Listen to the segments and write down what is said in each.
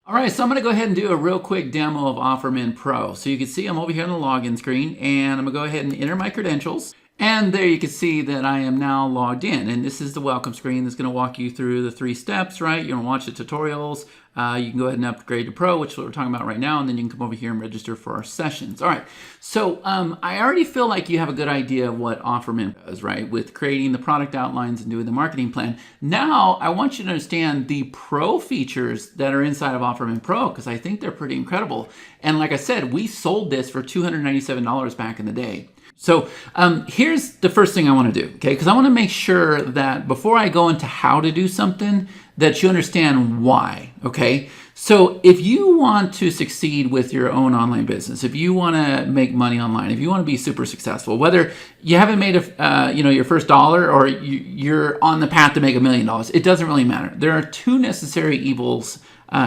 All right, so I'm going to go ahead and do a real quick demo of OfferMint Pro. So you can see I'm over here on the login screen, and I'm going to go ahead and enter my credentials. And there you can see that I am now logged in. And this is the welcome screen that's going to walk you through the 3 steps, right? You're going to watch the tutorials. You can go ahead and upgrade to Pro, which is what we're talking about right now. And then you can come over here and register for our sessions. All right, so I already feel like you have a good idea of what OfferMint does, right? With creating the product outlines and doing the marketing plan. Now, I want you to understand the Pro features that are inside of OfferMint Pro, because I think they're pretty incredible. And like I said, we sold this for $297 back in the day. So here's the first thing I want to do, okay? Because I want to make sure that before I go into how to do something, that you understand why, okay? So if you want to succeed with your own online business, if you want to make money online, if you want to be super successful, whether you haven't made your first dollar or you're on the path to make $1 million, it doesn't really matter. There are 2 necessary evils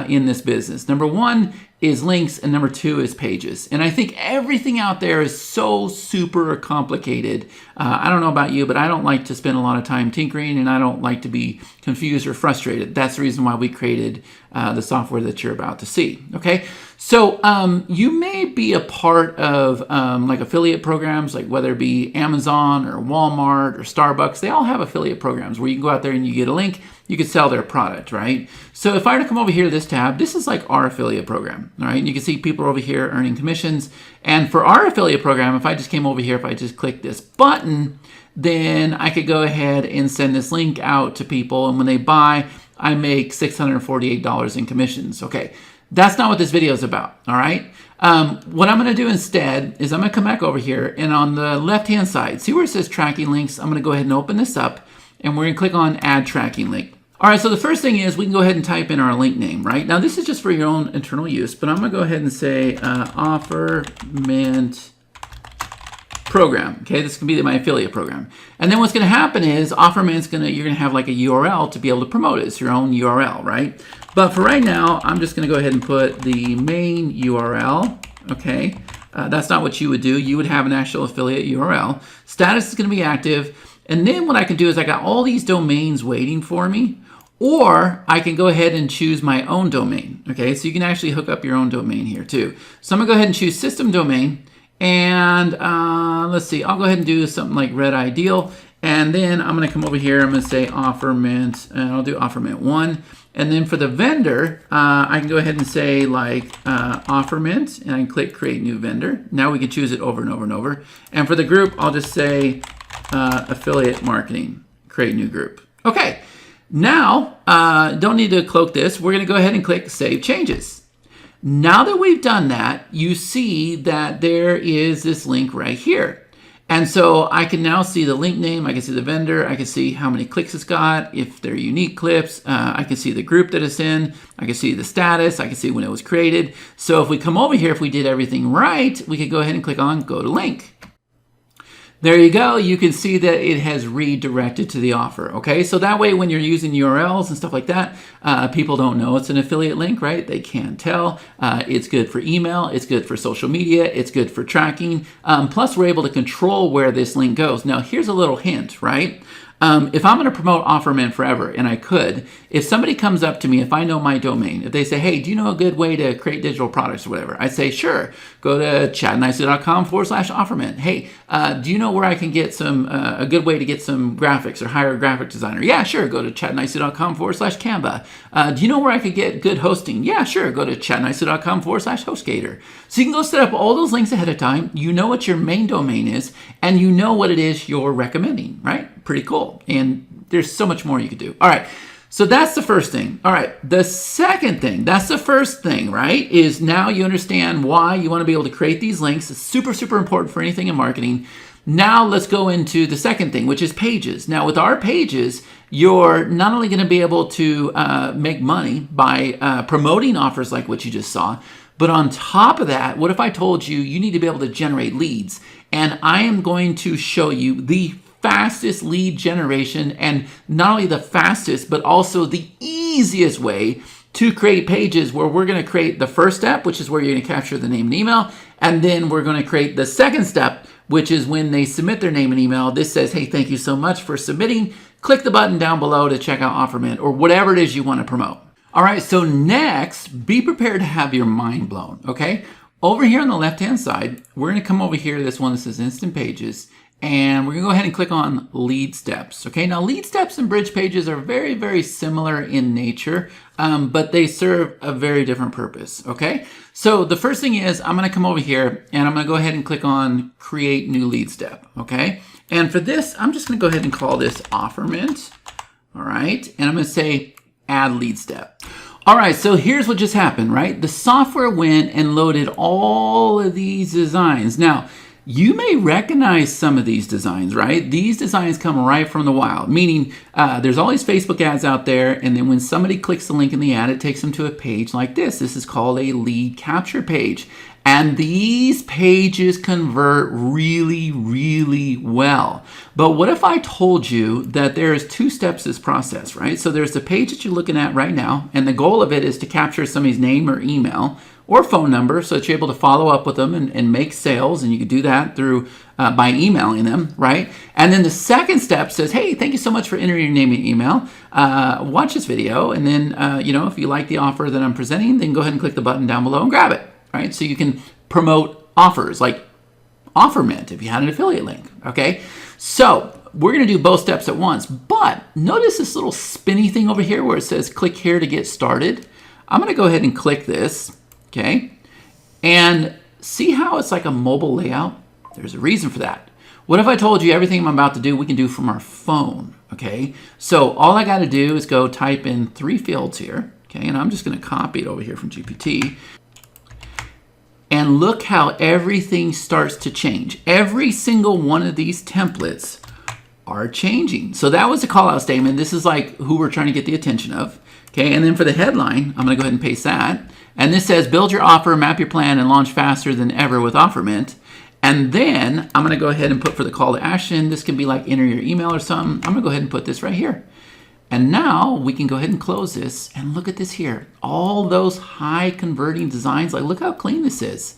in this business. Number 1 is links, and number 2 is pages. And I think everything out there is so super complicated. I don't know about you, but I don't like to spend a lot of time tinkering, and I don't like to be confused or frustrated. That's the reason why we created the software that you're about to see. Okay, so you may be a part of like affiliate programs, like whether it be Amazon or Walmart or Starbucks. They all have affiliate programs where you can go out there and you get a link, you could sell their product, right? So if I were to come over here to this tab, this is like our affiliate program, all right? And you can see people over here earning commissions. And for our affiliate program, if I just came over here, if I just click this button, then I could go ahead and send this link out to people. And when they buy, I make $648 in commissions. Okay, that's not what this video is about, all right? What I'm gonna do instead is I'm gonna come back over here, and on the left-hand side, see where it says tracking links? I'm gonna go ahead and open this up, and we're gonna click on add tracking link. All right, so the first thing is we can go ahead and type in our link name, right? Now this is just for your own internal use, but I'm gonna go ahead and say OfferMint program. Okay, this can be my affiliate program. And then what's gonna happen is you're gonna have like a URL to be able to promote it. It's your own URL, right? But for right now, I'm just gonna go ahead and put the main URL, okay? That's not what you would do. You would have an actual affiliate URL. Status is gonna be active. And then what I can do is I got all these domains waiting for me, or I can go ahead and choose my own domain, okay? So you can actually hook up your own domain here too. So I'm gonna go ahead and choose system domain, and let's see, I'll go ahead and do something like Red Ideal, and then I'm gonna come over here, I'm gonna say OfferMint, and I'll do OfferMint 1. And then for the vendor, I can go ahead and say like OfferMint, and I can click create new vendor. Now we can choose it over and over and over. And for the group, I'll just say affiliate marketing, create new group. Okay, now don't need to cloak this. We're gonna go ahead and click save changes. Now that we've done that, you see that there is this link right here. And so I can now see the link name, I can see the vendor, I can see how many clicks it's got, if they're unique clips, I can see the group that it's in, I can see the status, I can see when it was created. So if we come over here, if we did everything right, we could go ahead and click on go to link. There you go. You can see that it has redirected to the offer, okay? So that way when you're using URLs and stuff like that, people don't know it's an affiliate link, right? They can't tell. It's good for email. It's good for social media. It's good for tracking. Plus, we're able to control where this link goes. Now, here's a little hint, right? If I'm going to promote OfferMint forever, and I could, if somebody comes up to me, if I know my domain, if they say, hey, do you know a good way to create digital products or whatever? I say, sure, go to chatnicely.com/OfferMint. Hey, do you know where I can get a good way to get some graphics or hire a graphic designer? Yeah, sure, go to chatnicely.com/Canva. Do you know where I could get good hosting? Yeah, sure, go to chatnicely.com/HostGator. So you can go set up all those links ahead of time. You know what your main domain is, and you know what it is you're recommending, right? Pretty cool. And there's so much more you could do. All right. So that's the first thing. All right. The second thing, that's the first thing, right? Is now you understand why you want to be able to create these links. It's super, super important for anything in marketing. Now let's go into the second thing, which is pages. Now with our pages, you're not only going to be able to make money by promoting offers like what you just saw, but on top of that, what if I told you you need to be able to generate leads? And I am going to show you the fastest lead generation, and not only the fastest, but also the easiest way to create pages, where we're going to create the first step, which is where you're going to capture the name and email. And then we're going to create the second step, which is when they submit their name and email. This says, hey, thank you so much for submitting. Click the button down below to check out OfferMint or whatever it is you want to promote. All right, so next, be prepared to have your mind blown, okay? Over here on the left-hand side, we're gonna come over here to this one that says Instant Pages, and we're gonna go ahead and click on Lead Steps, okay? Now, Lead Steps and Bridge Pages are very, very similar in nature, but they serve a very different purpose, okay? So the first thing is, I'm gonna come over here, and I'm gonna go ahead and click on Create New Lead Step, okay? And for this, I'm just gonna go ahead and call this OfferMint, all right? And I'm gonna say Add Lead Step. All right, so here's what just happened, right? The software went and loaded all of these designs. Now, you may recognize some of these designs, right? These designs come right from the wild, meaning there's all these Facebook ads out there, and then when somebody clicks the link in the ad, it takes them to a page like this. This is called a lead capture page. And these pages convert really, really well. But what if I told you that there's 2 steps to this process, right? So there's the page that you're looking at right now, and the goal of it is to capture somebody's name or email or phone number so that you're able to follow up with them and make sales, and you can do that through by emailing them, right? And then the second step says, hey, thank you so much for entering your name and email. Watch this video, and then if you like the offer that I'm presenting, then go ahead and click the button down below and grab it. Right? So you can promote offers like OfferMint if you had an affiliate link, okay? So we're gonna do both steps at once, but notice this little spinny thing over here where it says click here to get started. I'm gonna go ahead and click this, okay? And see how it's like a mobile layout? There's a reason for that. What if I told you everything I'm about to do, we can do from our phone, okay? So all I gotta do is go type in 3 fields here, okay? And I'm just gonna copy it over here from GPT. And look how everything starts to change. Every single one of these templates are changing. So that was a call out statement. This is like who we're trying to get the attention of. Okay, and then for the headline, I'm gonna go ahead and paste that. And this says, build your offer, map your plan, and launch faster than ever with OfferMint. And then I'm gonna go ahead and put for the call to action, this can be like enter your email or something. I'm gonna go ahead and put this right here. And now we can go ahead and close this and look at this here. All those high converting designs, like look how clean this is.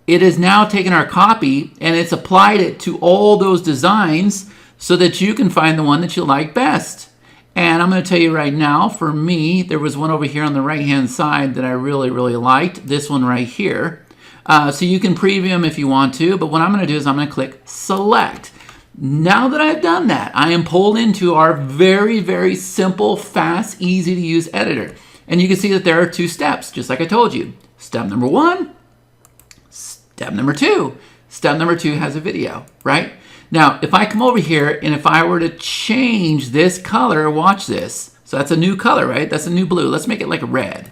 It has now taken our copy and it's applied it to all those designs so that you can find the one that you like best. And I'm gonna tell you right now, for me, there was one over here on the right-hand side that I really, really liked, this one right here. So you can preview them if you want to, but what I'm gonna do is I'm gonna click select. Now that I've done that, I am pulled into our very, very simple, fast, easy to use editor. And you can see that there are 2 steps, just like I told you. Step number 1, step number 2. Step number 2 has a video, right? Now, if I come over here and if I were to change this color, watch this. So that's a new color, right? That's a new blue. Let's make it like a red,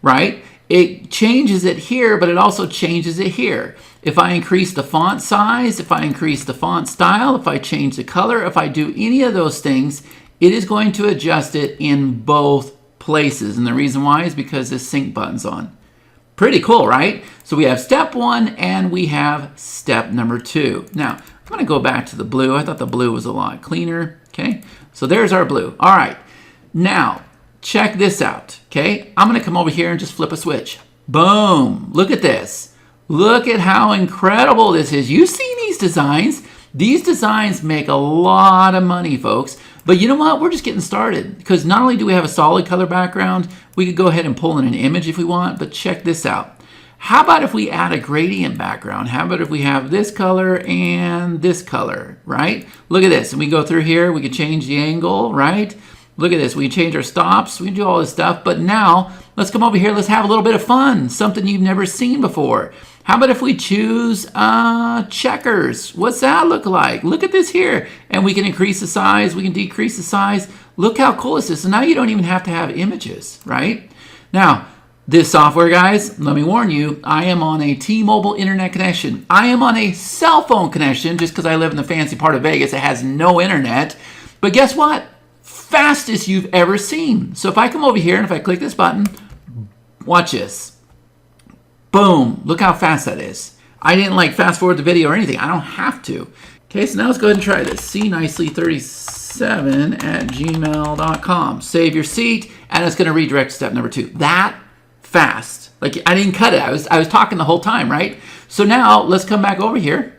right? It changes it here, but it also changes it here. If I increase the font size, if I increase the font style, if I change the color, if I do any of those things, it is going to adjust it in both places. And the reason why is because this sync button's on. Pretty cool, right? So we have step 1 and we have step number 2. Now, I'm gonna go back to the blue. I thought the blue was a lot cleaner, okay? So there's our blue. All right, now, check this out, okay? I'm gonna come over here and just flip a switch. Boom, look at this. Look at how incredible this is. You've seen these designs. These designs make a lot of money, folks. But you know what? We're just getting started because not only do we have a solid color background, we could go ahead and pull in an image if we want, but check this out. How about if we add a gradient background? How about if we have this color and this color, right? Look at this. And we go through here, we can change the angle, right? Look at this, we can change our stops, we can do all this stuff, but now let's come over here, let's have a little bit of fun, something you've never seen before. How about if we choose checkers? What's that look like? Look at this here. And we can increase the size, we can decrease the size. Look how cool this is. So now you don't even have to have images, right? Now, this software, guys, let me warn you, I am on a T-Mobile internet connection. I am on a cell phone connection just because I live in the fancy part of Vegas. It has no internet. But guess what? Fastest you've ever seen. So if I come over here and if I click this button, watch this. Boom, look how fast that is. I didn't like fast forward the video or anything. I don't have to. Okay, so now let's go ahead and try this. cnicely37@gmail.com. Save your seat, and it's gonna redirect to step number 2. That fast. Like I didn't cut it. I was talking the whole time, right? So now let's come back over here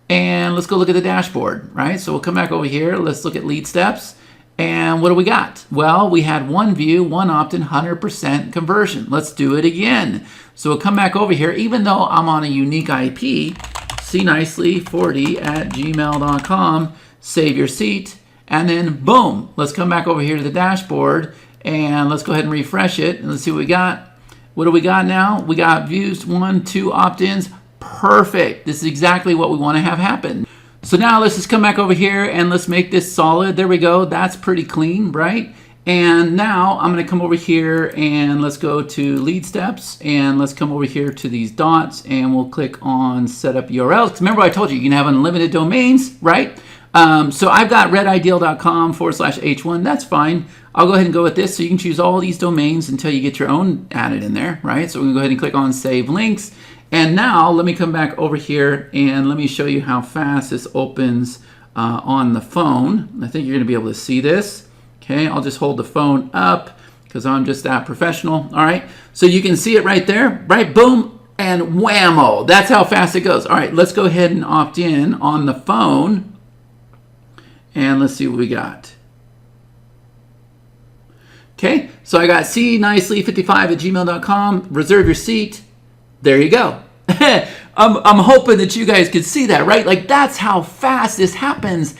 and let's go look at the dashboard, right? So we'll come back over here. Let's look at lead steps. And what do we got? Well, we had 1 view, 1 opt-in, 100% conversion. Let's do it again. So we'll come back over here. Even though I'm on a unique IP, cnicely40@gmail.com, save your seat, and then boom, let's come back over here to the dashboard and let's go ahead and refresh it and let's see what we got. What do we got now? We got views, 1, 2 opt-ins. Perfect. This is exactly what we want to have happen. So now let's just come back over here and let's make this solid. There we go. That's pretty clean, right? And now I'm going to come over here and let's go to lead steps and let's come over here to these dots and we'll click on set up URLs. Remember I told you can have unlimited domains, right? So I've got redideal.com/H1. That's fine. I'll go ahead and go with this. So you can choose all these domains until you get your own added in there, right? So we're going to go ahead and click on save links. And now let me come back over here and let me show you how fast this opens on the phone. I think you're going to be able to see this. Okay, I'll just hold the phone up because I'm just that professional. All right, so you can see it right there, right? Boom, and whammo. That's how fast it goes. All right, let's go ahead and opt in on the phone. And let's see what we got. Okay, so I got cnicely55@gmail.com, reserve your seat. There you go. I'm hoping that you guys could see that, right? Like that's how fast this happens.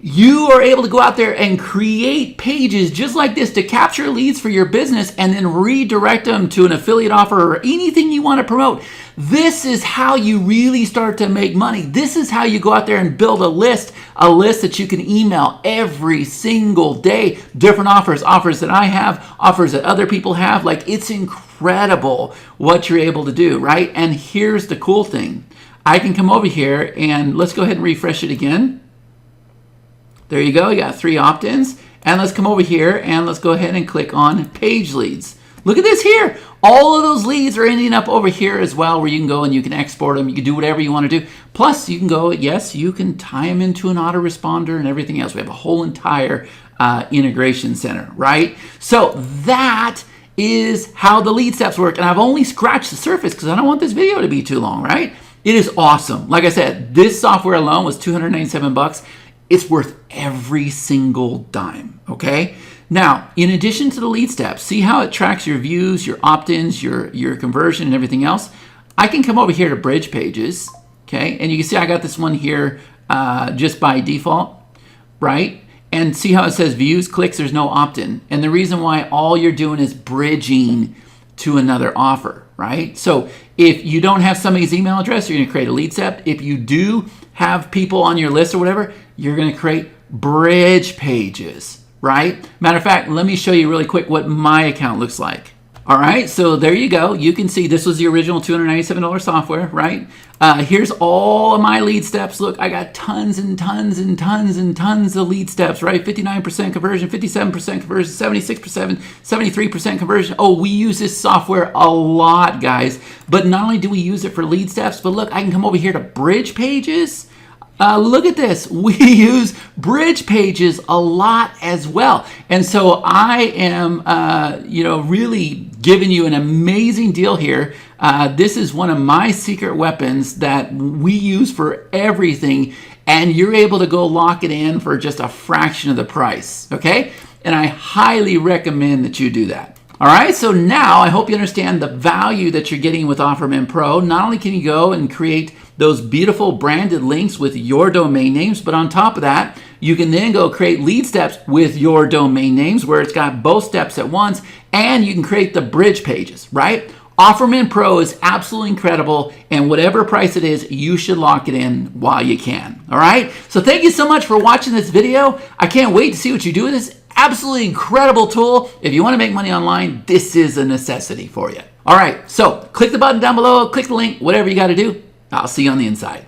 You are able to go out there and create pages just like this to capture leads for your business and then redirect them to an affiliate offer or anything you want to promote. This is how you really start to make money. This is how you go out there and build a list that you can email every single day. Different offers that I have, offers that other people have. Like it's incredible what you're able to do, right? And here's the cool thing. I can come over here and let's go ahead and refresh it again. There you go, you got 3 opt-ins. And let's come over here and let's go ahead and click on page leads. Look at this here. All of those leads are ending up over here as well where you can go and you can export them. You can do whatever you want to do. Plus you can go, yes, you can tie them into an autoresponder and everything else. We have a whole entire integration center, right? So that is how the lead steps work. And I've only scratched the surface because I don't want this video to be too long, right? It is awesome. Like I said, this software alone was $297. It's worth every single dime, okay? Now, in addition to the lead steps, see how it tracks your views, your opt-ins, your conversion, and everything else? I can come over here to bridge pages, okay? And you can see I got this one here just by default, right? And see how it says views, clicks, there's no opt-in. And the reason why all you're doing is bridging to another offer, right? So if you don't have somebody's email address, you're gonna create a lead step. If you do have people on your list or whatever, you're gonna create bridge pages, right? Matter of fact, let me show you really quick what my account looks like. All right, so there you go. You can see this was the original $297 software, right? Here's all of my lead steps. Look, I got tons and tons and tons and tons of lead steps, right? 59% conversion, 57% conversion, 76%, 73% conversion. Oh, we use this software a lot, guys. But not only do we use it for lead steps, but look, I can come over here to bridge pages. Look at this. We use bridge pages a lot as well. And so I am, really giving you an amazing deal here. This is one of my secret weapons that we use for everything. And you're able to go lock it in for just a fraction of the price. Okay? And I highly recommend that you do that. All right, so now I hope you understand the value that you're getting with OfferMint Pro. Not only can you go and create those beautiful branded links with your domain names, but on top of that, you can then go create lead steps with your domain names where it's got both steps at once, and you can create the bridge pages, right? OfferMint Pro is absolutely incredible, and whatever price it is, you should lock it in while you can, all right? So thank you so much for watching this video. I can't wait to see what you do with this absolutely incredible tool. If you want to make money online, this is a necessity for you. All right, so click the button down below, click the link, whatever you got to do. I'll see you on the inside.